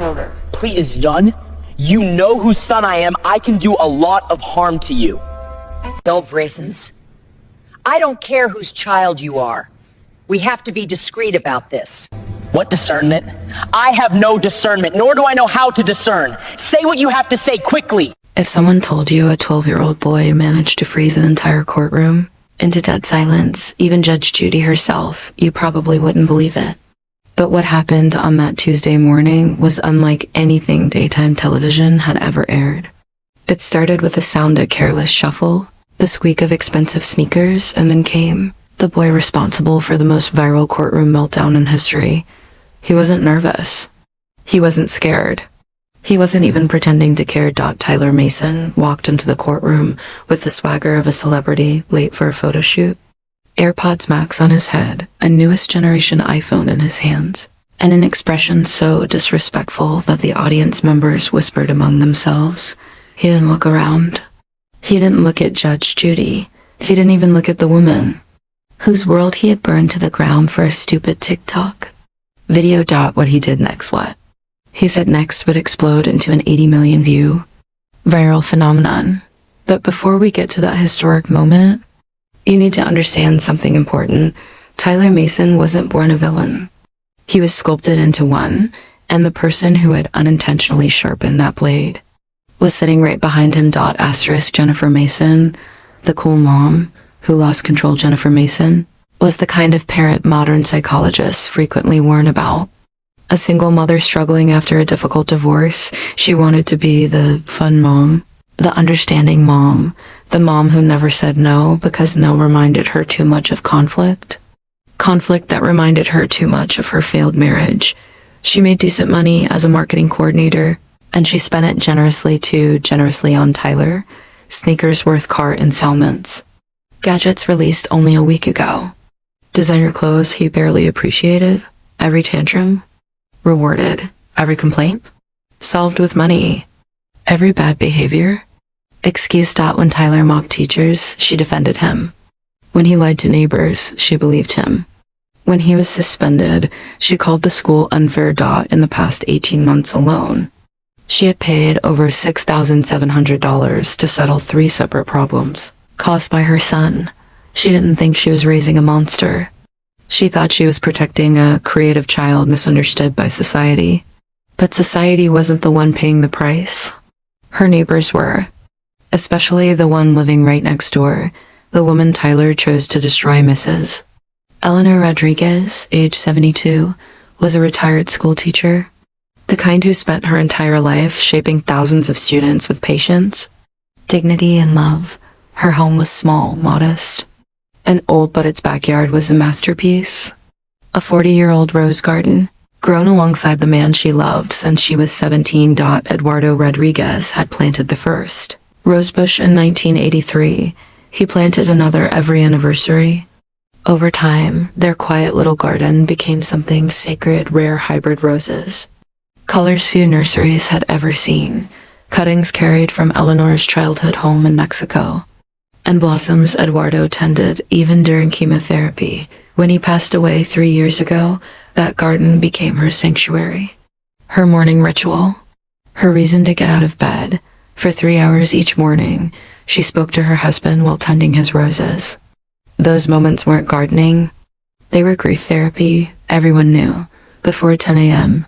Plea is done. You know whose son I am. I can do a lot of harm to you. 12 raisins. I don't care whose child you are. We have to be discreet about this. What discernment? I have no discernment, nor do I know how to discern. Say what you have to say quickly. If someone told you a 12-year-old boy managed to freeze an entire courtroom into dead silence, even Judge Judy herself, you probably wouldn't believe it. But what happened on that Tuesday morning was unlike anything daytime television had ever aired. It started with the sound of careless shuffle, the squeak of expensive sneakers, and then came the boy responsible for the most viral courtroom meltdown in history. He wasn't nervous. He wasn't scared. He wasn't even pretending to care. Tyler Mason walked into the courtroom with the swagger of a celebrity late for a photo shoot. AirPods Max on his head, a newest generation iPhone in his hands, and an expression so disrespectful that the audience members whispered among themselves. He didn't look around. He didn't look at Judge Judy. He didn't even look at the woman whose world he had burned to the ground for a stupid TikTok video. What he did next, what he said next would explode into an 80 million view viral phenomenon. But before we get to that historic moment, you need to understand something important. Tyler Mason wasn't born a villain. He was sculpted into one, and the person who had unintentionally sharpened that blade was sitting right behind him. Jennifer Mason, the cool mom who lost control. Jennifer Mason was the kind of parent modern psychologists frequently warn about. A single mother struggling after a difficult divorce. She wanted to be the fun mom, the understanding mom, the mom who never said no because no reminded her too much of conflict. Conflict that reminded her too much of her failed marriage. She made decent money as a marketing coordinator, and she spent it generously on Tyler. Sneakers worth car installments. Gadgets released only a week ago. Designer clothes he barely appreciated. Every tantrum rewarded. Every complaint solved with money. Every bad behavior excused. When Tyler mocked teachers, she defended him. When he lied to neighbors, she believed him. When he was suspended, she called the school unfair. In the past 18 months alone, she had paid over $6,700 to settle 3 separate problems caused by her son. She didn't think she was raising a monster. She thought she was protecting a creative child misunderstood by society. But society wasn't the one paying the price. Her neighbors were. Especially the one living right next door, the woman Tyler chose to destroy. Mrs. Eleanor Rodriguez, age 72, was a retired school teacher. The kind who spent her entire life shaping thousands of students with patience, dignity, and love. Her home was small, modest, and old, but its backyard was a masterpiece. A 40-year-old rose garden, grown alongside the man she loved since she was 17. Eduardo Rodriguez had planted the first rosebush in 1983. He planted another every anniversary. Over time, their quiet little garden became something sacred. Rare hybrid roses, colors few nurseries had ever seen, cuttings carried from Eleanor's childhood home in Mexico, and blossoms Eduardo tended even during chemotherapy. When he passed away 3 years ago, that garden became her sanctuary, her morning ritual, her reason to get out of bed. For 3 hours each morning, she spoke to her husband while tending his roses. Those moments weren't gardening. They were grief therapy, everyone knew, before 10 a.m.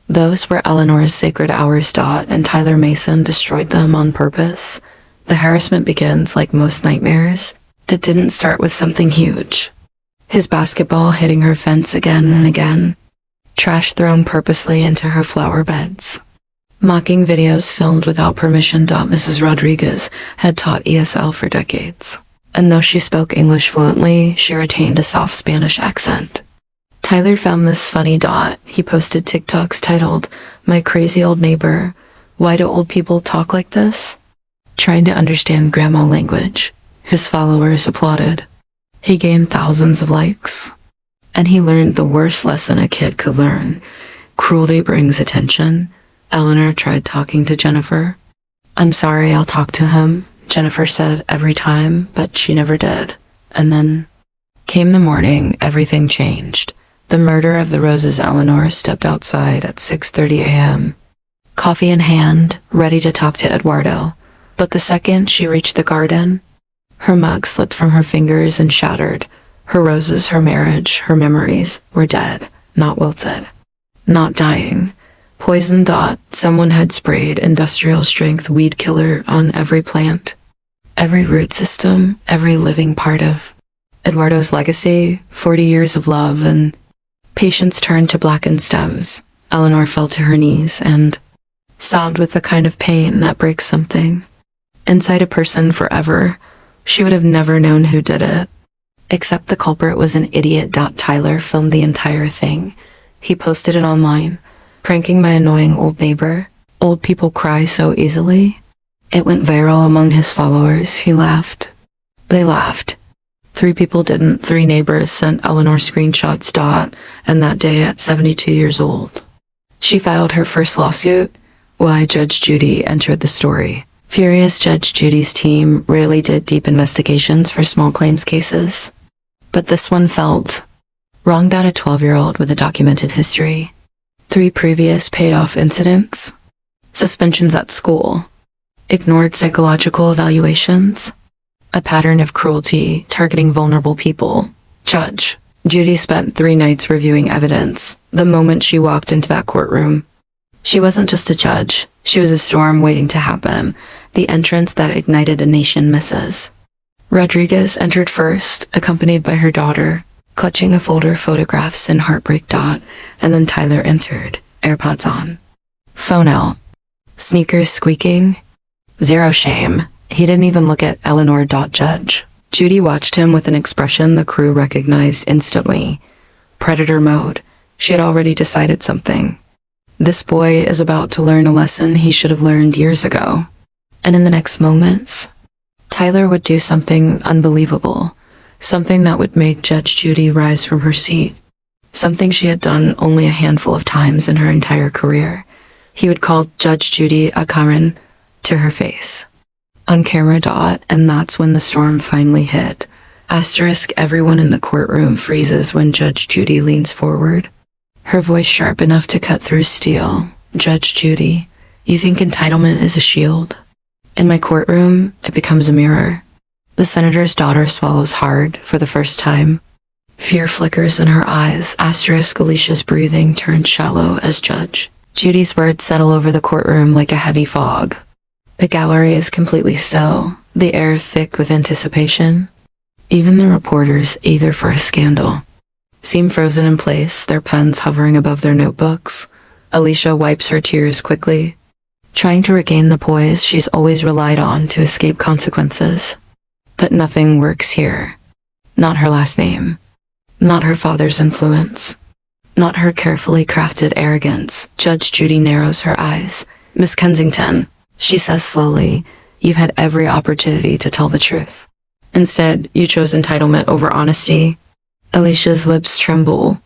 Those were Eleanor's sacred hours. And Tyler Mason destroyed them on purpose. The harassment begins like most nightmares. It didn't start with something huge. His basketball hitting her fence again and again. Trash thrown purposely into her flower beds. Mocking videos filmed without permission. Mrs. Rodriguez had taught ESL for decades, and though she spoke English fluently, she retained a soft Spanish accent. Tyler found this funny. He posted TikToks titled, "My Crazy Old Neighbor, Why Do Old People Talk Like This?" Trying to understand grandma language. His followers applauded. He gained thousands of likes. And he learned the worst lesson a kid could learn. Cruelty brings attention. Eleanor tried talking to Jennifer. "I'm sorry, I'll talk to him," Jennifer said every time, but she never did. And then came the morning everything changed. The murder of the Roses. Eleanor stepped outside at 6:30 a.m., coffee in hand, ready to talk to Eduardo. But the second she reached the garden, her mug slipped from her fingers and shattered. Her roses, her marriage, her memories were dead, not wilted, not dying. Poison. Someone had sprayed industrial-strength weed killer on every plant, every root system, every living part of Eduardo's legacy. 40 years of love and patience turned to blackened stems. Eleanor fell to her knees and sobbed with the kind of pain that breaks something inside a person forever. She would have never known who did it, except the culprit was an idiot. Tyler filmed the entire thing. He posted it online, pranking my annoying old neighbor. Old people cry so easily. It went viral among his followers. He laughed. They laughed. 3 people didn't. 3 neighbors sent Eleanor screenshots. And that day, at 72 years old, she filed her first lawsuit. Why? Judge Judy entered the story. Furious, Judge Judy's team rarely did deep investigations for small claims cases, but this one felt wrong. A 12-year-old with a documented history, 3 previous paid-off incidents, suspensions at school, ignored psychological evaluations, a pattern of cruelty targeting vulnerable people. Judge Judy spent 3 nights reviewing evidence. The moment she walked into that courtroom, she wasn't just a judge, she was a storm waiting to happen, the entrance that ignited a nation. Mrs. Rodriguez entered first, accompanied by her daughter, clutching a folder of photographs in heartbreak. And then Tyler entered, AirPods on, phone out, sneakers squeaking. Zero shame. He didn't even look at Eleanor. Judge Judy watched him with an expression the crew recognized instantly. Predator mode. She had already decided something. This boy is about to learn a lesson he should have learned years ago. And in the next moments, Tyler would do something unbelievable. Something that would make Judge Judy rise from her seat. Something she had done only a handful of times in her entire career. He would call Judge Judy a Karen to her face. On camera. And that's when the storm finally hit. Asterisk. Everyone in the courtroom freezes when Judge Judy leans forward, her voice sharp enough to cut through steel. Judge Judy, you think entitlement is a shield? In my courtroom, it becomes a mirror. The senator's daughter swallows hard for the first time. Fear flickers in her eyes. Asterisk. Alicia's breathing turns shallow as Judge Judy's words settle over the courtroom like a heavy fog. The gallery is completely still, the air thick with anticipation. Even the reporters, eager for a scandal, seem frozen in place, their pens hovering above their notebooks. Alicia wipes her tears quickly, trying to regain the poise she's always relied on to escape consequences. But nothing works here. Not her last name. Not her father's influence. Not her carefully crafted arrogance. Judge Judy narrows her eyes. Miss Kensington, she says slowly, you've had every opportunity to tell the truth. Instead, you chose entitlement over honesty. Alicia's lips tremble.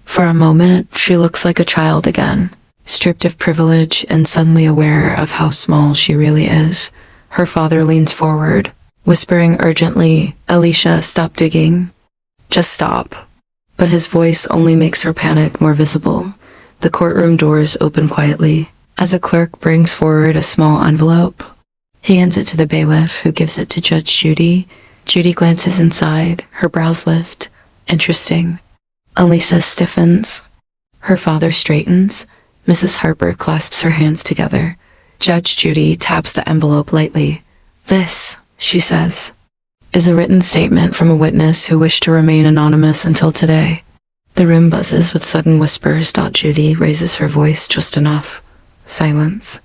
For a moment, she looks like a child again, stripped of privilege and suddenly aware of how small she really is. Her father leans forward, whispering urgently, Alicia, stop digging. Just stop. But his voice only makes her panic more visible. The courtroom doors open quietly as a clerk brings forward a small envelope. He hands it to the bailiff, who gives it to Judge Judy. Judy glances inside, her brows lift. Interesting. Alicia stiffens. Her father straightens. Mrs. Harper clasps her hands together. Judge Judy taps the envelope lightly. This, she says, is a written statement from a witness who wished to remain anonymous until today. The room buzzes with sudden whispers. Judy raises her voice just enough. Silence.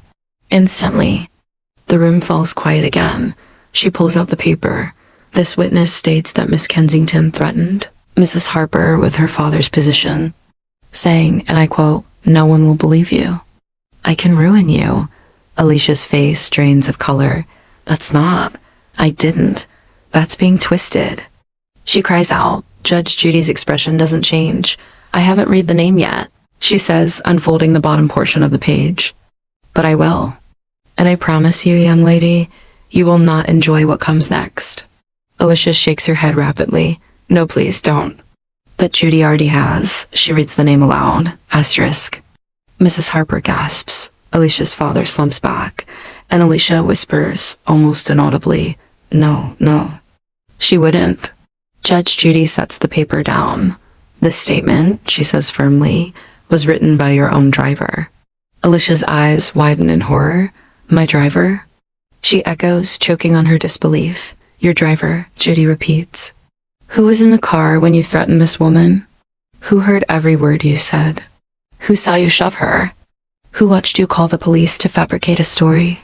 Instantly, the room falls quiet again. She pulls out the paper. This witness states that Miss Kensington threatened Mrs. Harper with her father's position, saying, and I quote, "No one will believe you. I can ruin you." Alicia's face drains of color. That's not. I didn't. That's being twisted. She cries out. Judge Judy's expression doesn't change. I haven't read the name yet, she says, unfolding the bottom portion of the page. But I will. And I promise you, young lady, you will not enjoy what comes next. Alicia shakes her head rapidly. No, please don't. But Judy already has. She reads the name aloud. Asterisk. Mrs. Harper gasps. Alicia's father slumps back, and Alicia whispers, almost inaudibly, "No, no." She wouldn't. Judge Judy sets the paper down. "This statement," she says firmly, "was written by your own driver." Alicia's eyes widen in horror. "My driver?" She echoes, choking on her disbelief. "Your driver," Judy repeats. "Who was in the car when you threatened this woman? Who heard every word you said? Who saw you shove her? Who watched you call the police to fabricate a story?"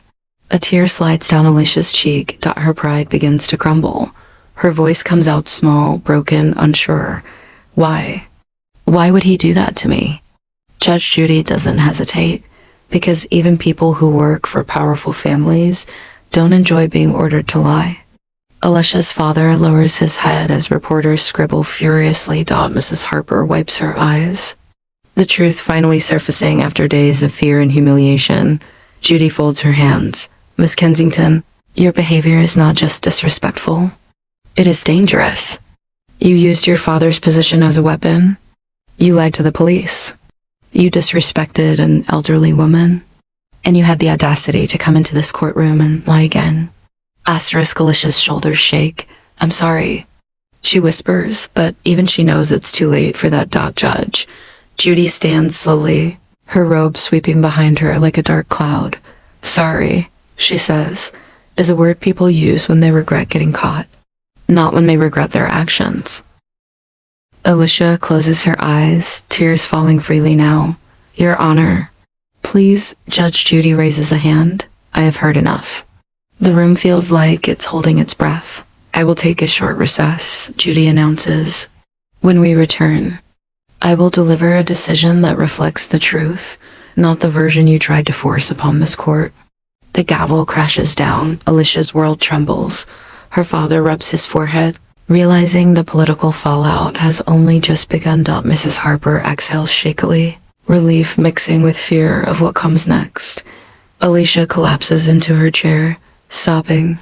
A tear slides down Alicia's cheek. Her pride begins to crumble. Her voice comes out small, broken, unsure. "Why? Why would he do that to me?" Judge Judy doesn't hesitate, because even people who work for powerful families don't enjoy being ordered to lie. Alicia's father lowers his head as reporters scribble furiously. Mrs. Harper wipes her eyes. The truth finally surfacing after days of fear and humiliation. Judy folds her hands. "Miss Kensington, your behavior is not just disrespectful. It is dangerous. You used your father's position as a weapon. You lied to the police. You disrespected an elderly woman. And you had the audacity to come into this courtroom and lie again." Asterisk. Alicia's shoulders shake. "I'm sorry," she whispers, but even she knows it's too late for that. Judge Judy stands slowly, her robe sweeping behind her like a dark cloud. "Sorry," she says, "is a word people use when they regret getting caught, not when they regret their actions." Alicia closes her eyes, tears falling freely now. "Your Honor." "Please," Judge Judy raises a hand. "I have heard enough." The room feels like it's holding its breath. "I will take a short recess," Judy announces. "When we return, I will deliver a decision that reflects the truth, not the version you tried to force upon this court." The gavel crashes down. Alicia's world trembles. Her father rubs his forehead, realizing the political fallout has only just begun. Mrs. Harper exhales shakily, relief mixing with fear of what comes next. Alicia collapses into her chair, sobbing,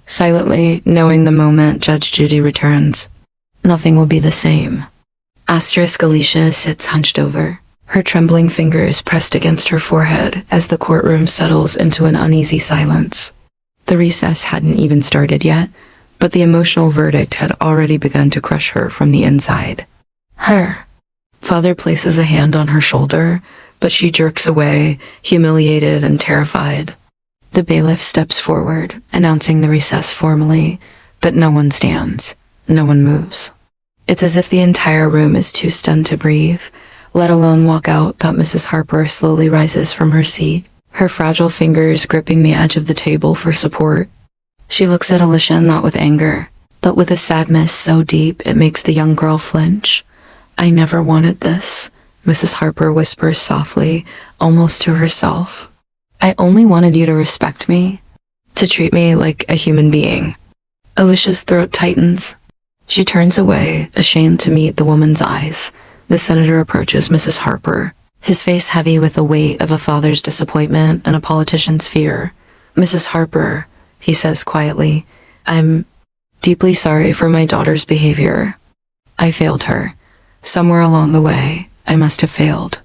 silently knowing the moment Judge Judy returns, nothing will be the same. Asterisk. Alicia sits hunched over, her trembling fingers pressed against her forehead as the courtroom settles into an uneasy silence. The recess hadn't even started yet, but the emotional verdict had already begun to crush her from the inside. "Her." Father places a hand on her shoulder, but she jerks away, humiliated and terrified. The bailiff steps forward, announcing the recess formally, but no one stands. No one moves. It's as if the entire room is too stunned to breathe, let alone walk out. Mrs. Harper slowly rises from her seat, her fragile fingers gripping the edge of the table for support. She looks at Alicia not with anger, but with a sadness so deep it makes the young girl flinch. "I never wanted this," Mrs. Harper whispers softly, almost to herself. "I only wanted you to respect me, to treat me like a human being." Alicia's throat tightens. She turns away, ashamed to meet the woman's eyes. The senator approaches Mrs. Harper, his face heavy with the weight of a father's disappointment and a politician's fear. "Mrs. Harper," he says quietly, "I'm deeply sorry for my daughter's behavior. I failed her. Somewhere along the way, I must have failed."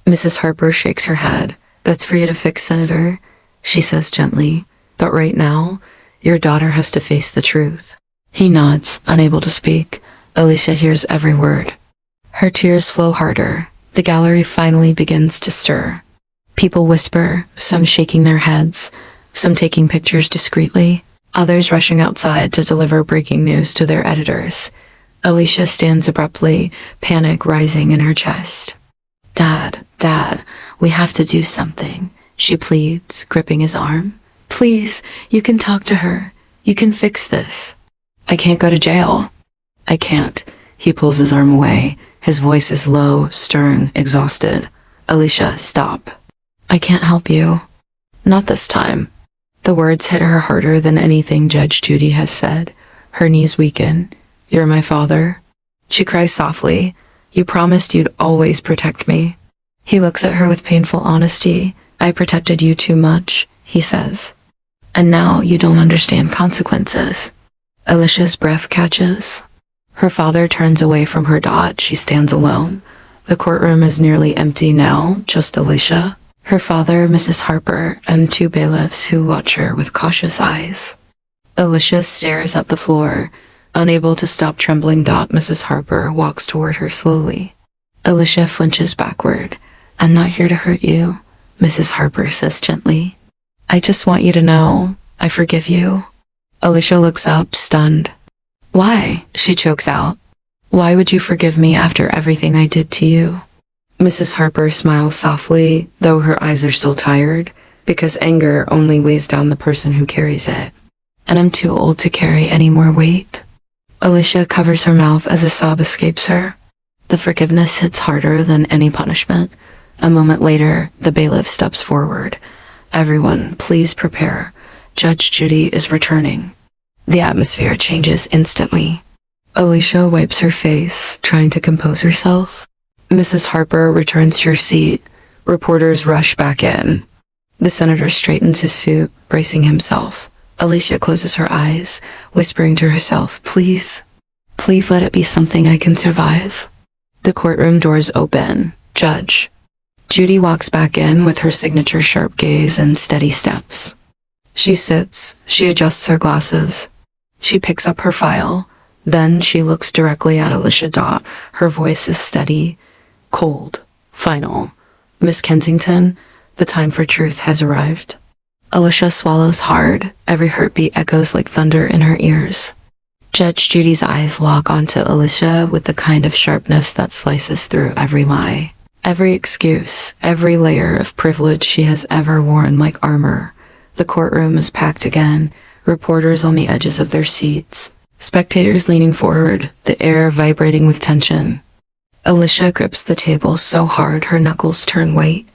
Mrs. Harper shakes her head. "That's for you to fix, Senator," she says gently. "But right now, your daughter has to face the truth." He nods, unable to speak. Alicia hears every word. Her tears flow harder. The gallery finally begins to stir. People whisper, some shaking their heads, some taking pictures discreetly, others rushing outside to deliver breaking news to their editors. Alicia stands abruptly, panic rising in her chest. Dad, we have to do something," she pleads, gripping his arm. "Please, you can talk to her. You can fix this." "I can't go to jail." "I can't." He pulls his arm away. His voice is low, stern, exhausted. "Alicia, stop." "I can't help you." "Not this time." The words hit her harder than anything Judge Judy has said. Her knees weaken. "You're my father." She cries softly. "You promised you'd always protect me." He looks at her with painful honesty. "I protected you too much," he says. "And now you don't understand consequences." Alicia's breath catches. Her father turns away from her. She stands alone. The courtroom is nearly empty now, just Alicia, her father, Mrs. Harper, and two bailiffs who watch her with cautious eyes. Alicia stares at the floor, unable to stop trembling. Mrs. Harper walks toward her slowly. Alicia flinches backward. "I'm not here to hurt you," Mrs. Harper says gently. "I just want you to know, I forgive you." Alicia looks up, stunned. "Why?" she chokes out. "Why would you forgive me after everything I did to you?" Mrs. Harper smiles softly, though her eyes are still tired, because anger only weighs down the person who carries it. "And I'm too old to carry any more weight." Alicia covers her mouth as a sob escapes her. The forgiveness hits harder than any punishment. A moment later, the bailiff steps forward. "Everyone, please prepare. Judge Judy is returning." The atmosphere changes instantly. Alicia wipes her face, trying to compose herself. Mrs. Harper returns to her seat. Reporters rush back in. The senator straightens his suit, bracing himself. Alicia closes her eyes, whispering to herself, "Please, please let it be something I can survive." The courtroom doors open. Judge Judy walks back in with her signature sharp gaze and steady steps. She sits, she adjusts her glasses. She picks up her file. Then she looks directly at Alicia. Her voice is steady, cold, final. "Miss Kensington, the time for truth has arrived." Alicia swallows hard. Every heartbeat echoes like thunder in her ears. Judge Judy's eyes lock onto Alicia with the kind of sharpness that slices through every lie. Every excuse, every layer of privilege she has ever worn like armor. The courtroom is packed again, reporters on the edges of their seats, spectators leaning forward, the air vibrating with tension. Alicia grips the table so hard her knuckles turn white.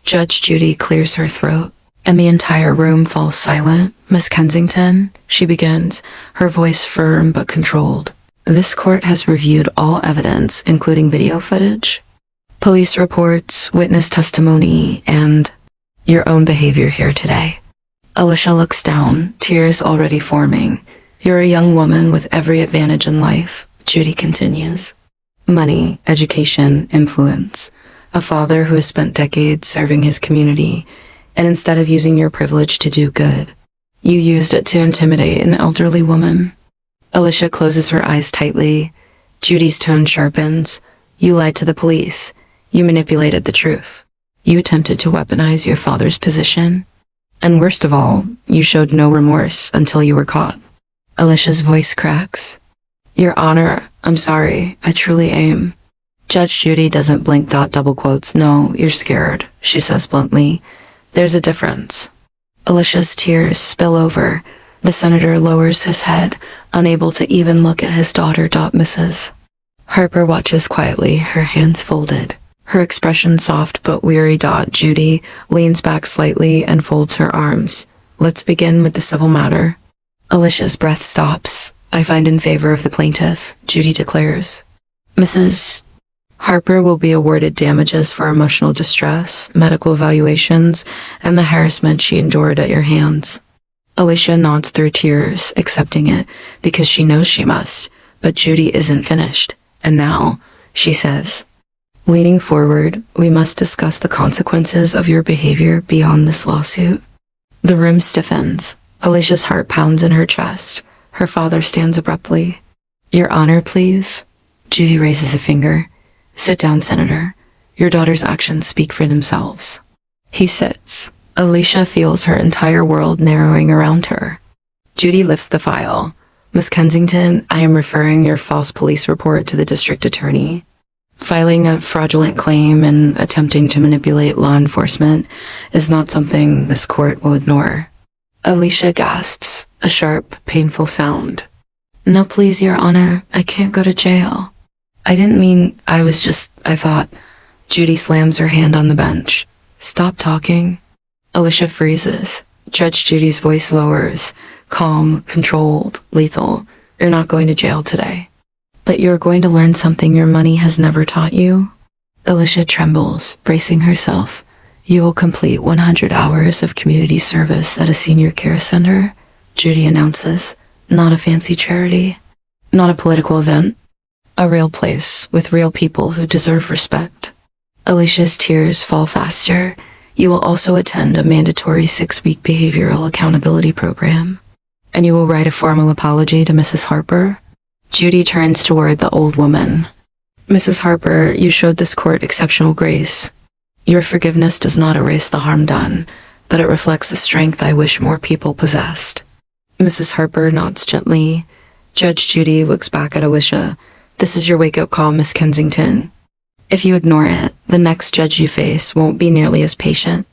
Judge Judy clears her throat, and the entire room falls silent. "Miss Kensington," she begins, her voice firm but controlled. "This court has reviewed all evidence, including video footage, police reports, witness testimony, and your own behavior here today." Alicia looks down, tears already forming. "You're a young woman with every advantage in life," Judy continues. "Money, education, influence. A father who has spent decades serving his community, and instead of using your privilege to do good, you used it to intimidate an elderly woman." Alicia closes her eyes tightly. Judy's tone sharpens. "You lied to the police. You manipulated the truth. You attempted to weaponize your father's position. And worst of all, you showed no remorse until you were caught." Alicia's voice cracks. "Your Honor, I'm sorry. I truly am." Judge Judy doesn't blink. Double quotes. "No, you're scared," she says bluntly. "There's a difference." Alicia's tears spill over. The senator lowers his head, unable to even look at his daughter. Mrs. Harper watches quietly, her hands folded, her expression soft but weary. Judy leans back slightly and folds her arms. "Let's begin with the civil matter." Alicia's breath stops. "I find in favor of the plaintiff," Judy declares. "Mrs. Harper will be awarded damages for emotional distress, medical evaluations, and the harassment she endured at your hands." Alicia nods through tears, accepting it, because she knows she must, but Judy isn't finished. "And now," she says, leaning forward, "we must discuss the consequences of your behavior beyond this lawsuit." The room stiffens. Alicia's heart pounds in her chest. Her father stands abruptly. "Your Honor, please." Judy raises a finger. "Sit down, Senator. Your daughter's actions speak for themselves." He sits. Alicia feels her entire world narrowing around her. Judy lifts the file. "Miss Kensington, I am referring your false police report to the district attorney. Filing a fraudulent claim and attempting to manipulate law enforcement is not something this court will ignore." Alicia gasps, a sharp, painful sound. "No, please, Your Honor. I can't go to jail. I didn't mean, I thought." Judy slams her hand on the bench. "Stop talking." Alicia freezes. Judge Judy's voice lowers, calm, controlled, lethal. "You're not going to jail today. But you're going to learn something your money has never taught you." Alicia trembles, bracing herself. "You will complete 100 hours of community service at a senior care center," Judy announces. "Not a fancy charity. Not a political event," A real place with real people who deserve respect. Alicia's tears fall faster. You will also attend a mandatory 6-week behavioral accountability program. And you will write a formal apology to Mrs. Harper. Judy turns toward the old woman. Mrs. Harper, you showed this court exceptional grace. Your forgiveness does not erase the harm done, but it reflects a strength I wish more people possessed. Mrs. Harper nods gently. Judge Judy looks back at Alicia. This is your wake-up call, Miss Kensington. If you ignore it, the next judge you face won't be nearly as patient.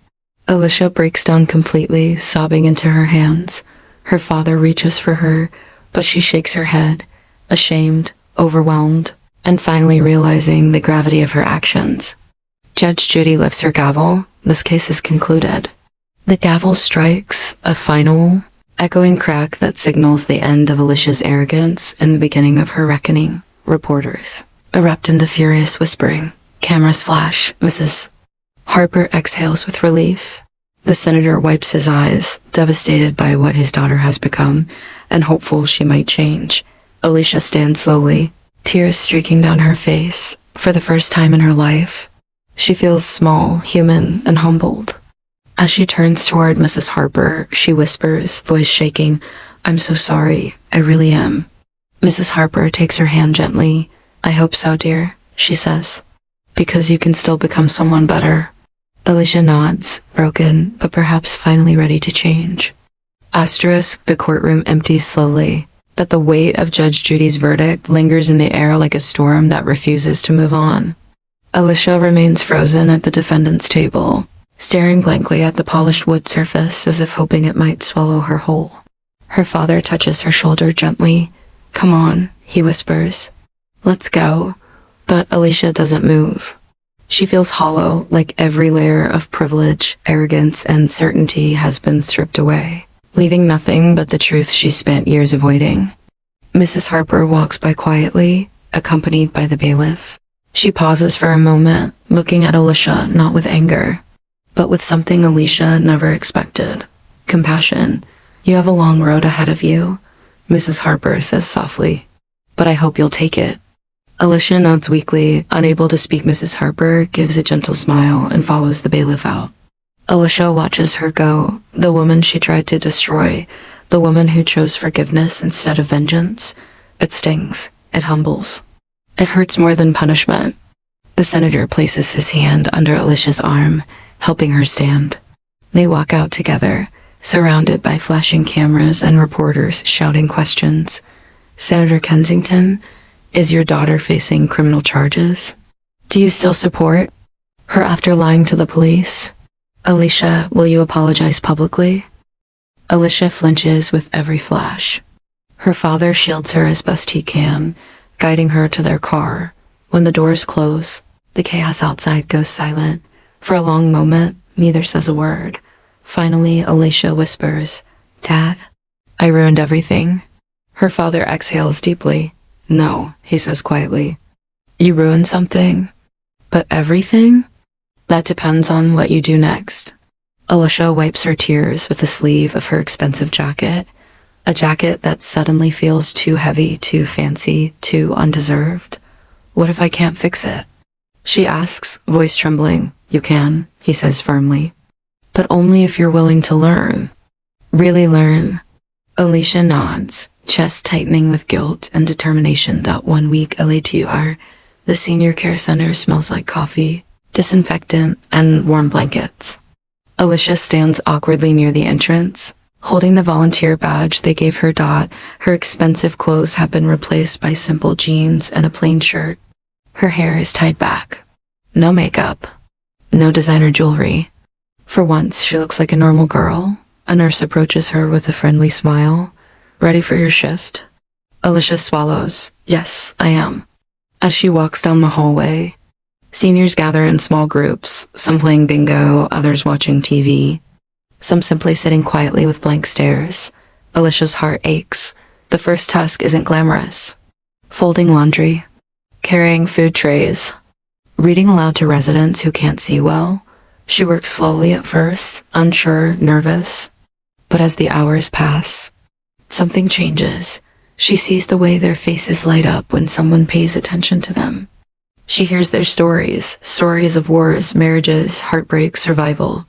Alicia breaks down completely, sobbing into her hands. Her father reaches for her, but she shakes her head, ashamed, overwhelmed, and finally realizing the gravity of her actions. Judge Judy lifts her gavel. This case is concluded. The gavel strikes a final, echoing crack that signals the end of Alicia's arrogance and the beginning of her reckoning. Reporters erupt into furious whispering. Cameras flash. Mrs. Harper exhales with relief. The senator wipes his eyes, devastated by what his daughter has become, and hopeful she might change. Alicia stands slowly, tears streaking down her face. For the first time in her life, she feels small, human, and humbled. As she turns toward Mrs. Harper, she whispers, voice shaking, "I'm so sorry. I really am." Mrs. Harper takes her hand gently. "I hope so, dear," she says. "Because you can still become someone better." Alicia nods, broken, but perhaps finally ready to change. Asterisk, the courtroom empties slowly, but the weight of Judge Judy's verdict lingers in the air like a storm that refuses to move on. Alicia remains frozen at the defendant's table, staring blankly at the polished wood surface as if hoping it might swallow her whole. Her father touches her shoulder gently. "Come on," he whispers. "Let's go." But Alicia doesn't move. She feels hollow, like every layer of privilege, arrogance, and certainty has been stripped away, leaving nothing but the truth she spent years avoiding. Mrs. Harper walks by quietly, accompanied by the bailiff. She pauses for a moment, looking at Alicia not with anger, but with something Alicia never expected. Compassion. "You have a long road ahead of you," Mrs. Harper says softly, "but I hope you'll take it." Alicia nods weakly, unable to speak. Mrs. Harper gives a gentle smile and follows the bailiff out. Alicia watches her go, the woman she tried to destroy, the woman who chose forgiveness instead of vengeance. It stings. It humbles. It hurts more than punishment. The senator places his hand under Alicia's arm, helping her stand. They walk out together, surrounded by flashing cameras and reporters shouting questions. "Senator Kensington, is your daughter facing criminal charges? Do you still support her after lying to the police? Alicia, will you apologize publicly?" Alicia flinches with every flash. Her father shields her as best he can, guiding her to their car. When the doors close, the chaos outside goes silent. For a long moment, neither says a word. Finally, Alicia whispers, "Dad, I ruined everything." Her father exhales deeply. "No," he says quietly. "You ruined something? But everything? That depends on what you do next." Alicia wipes her tears with the sleeve of her expensive jacket, a jacket that suddenly feels too heavy, too fancy, too undeserved. "What if I can't fix it?" she asks, voice trembling. "You can," he says firmly. "But only if you're willing to learn." "Really learn?" Alicia nods, chest tightening with guilt and determination. That 1 week LATR, the senior care center smells like coffee, disinfectant, and warm blankets. Alicia stands awkwardly near the entrance, holding the volunteer badge they gave her. Her expensive clothes have been replaced by simple jeans and a plain shirt. Her hair is tied back. No makeup. No designer jewelry. For once, she looks like a normal girl. A nurse approaches her with a friendly smile. "Ready for your shift?" Alicia swallows. "Yes, I am." As she walks down the hallway, seniors gather in small groups, some playing bingo, others watching TV, some simply sitting quietly with blank stares. Alicia's heart aches. The first task isn't glamorous. Folding laundry, carrying food trays, reading aloud to residents who can't see well. She works slowly at first, unsure, nervous. But as the hours pass, something changes. She sees the way their faces light up when someone pays attention to them. She hears their stories of wars, marriages, heartbreak, survival.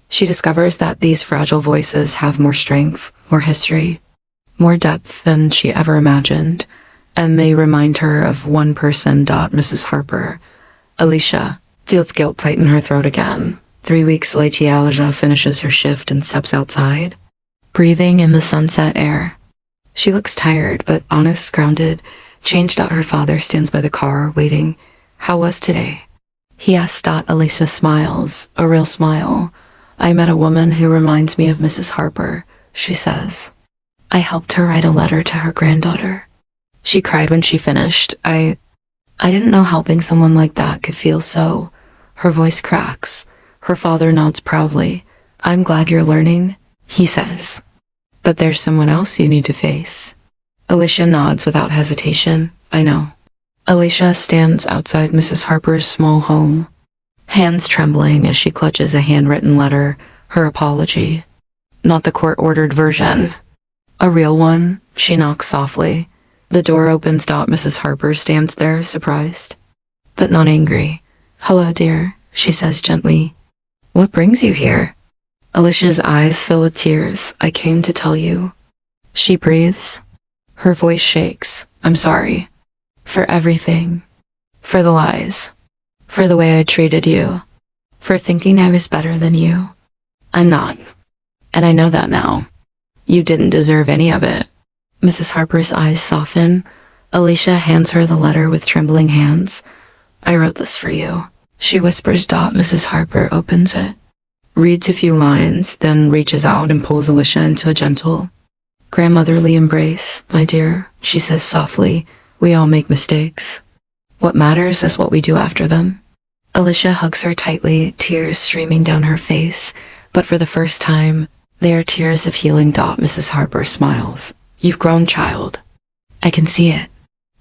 She discovers that these fragile voices have more strength, more history, more depth than she ever imagined, and they remind her of one person. Mrs. Harper, Alicia, feels guilt tighten her throat again. 3 weeks later, Alicia finishes her shift and steps outside, breathing in the sunset air. She looks tired, but honest, grounded, changed. Her father stands by the car, waiting. How was today? He asks. Alicia smiles, a real smile. I met a woman who reminds me of Mrs. Harper, she says. I helped her write a letter to her granddaughter. She cried when she finished. I didn't know helping someone like that could feel so. Her voice cracks. Her father nods proudly. I'm glad you're learning, he says. But there's someone else you need to face. Alicia nods without hesitation. I know. Alicia stands outside Mrs. Harper's small home, hands trembling as she clutches a handwritten letter, her apology. Not the court-ordered version. A real one. She knocks softly. The door opens. Mrs. Harper stands there, surprised, but not angry. Hello, dear, she says gently. What brings you here? Alicia's eyes fill with tears. I came to tell you. She breathes. Her voice shakes. I'm sorry. For everything. For the lies. For the way I treated you. For thinking I was better than you. I'm not. And I know that now. You didn't deserve any of it. Mrs. Harper's eyes soften. Alicia hands her the letter with trembling hands. I wrote this for you, she whispers. Mrs. Harper opens it, reads a few lines, then reaches out and pulls Alicia into a gentle, grandmotherly embrace. My dear, she says softly, we all make mistakes. What matters is what we do after them. Alicia hugs her tightly, tears streaming down her face, but for the first time, they are tears of healing. Mrs. Harper smiles. You've grown, child. I can see it.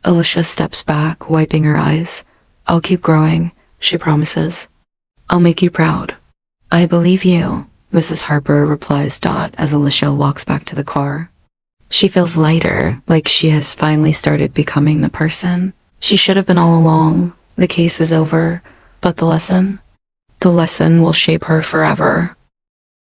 Alicia steps back, wiping her eyes. I'll keep growing, she promises. I'll make you proud. I believe you, Mrs. Harper replies. As Alicia walks back to the car. She feels lighter, like she has finally started becoming the person she should have been all along. The case is over, but the lesson will shape her forever.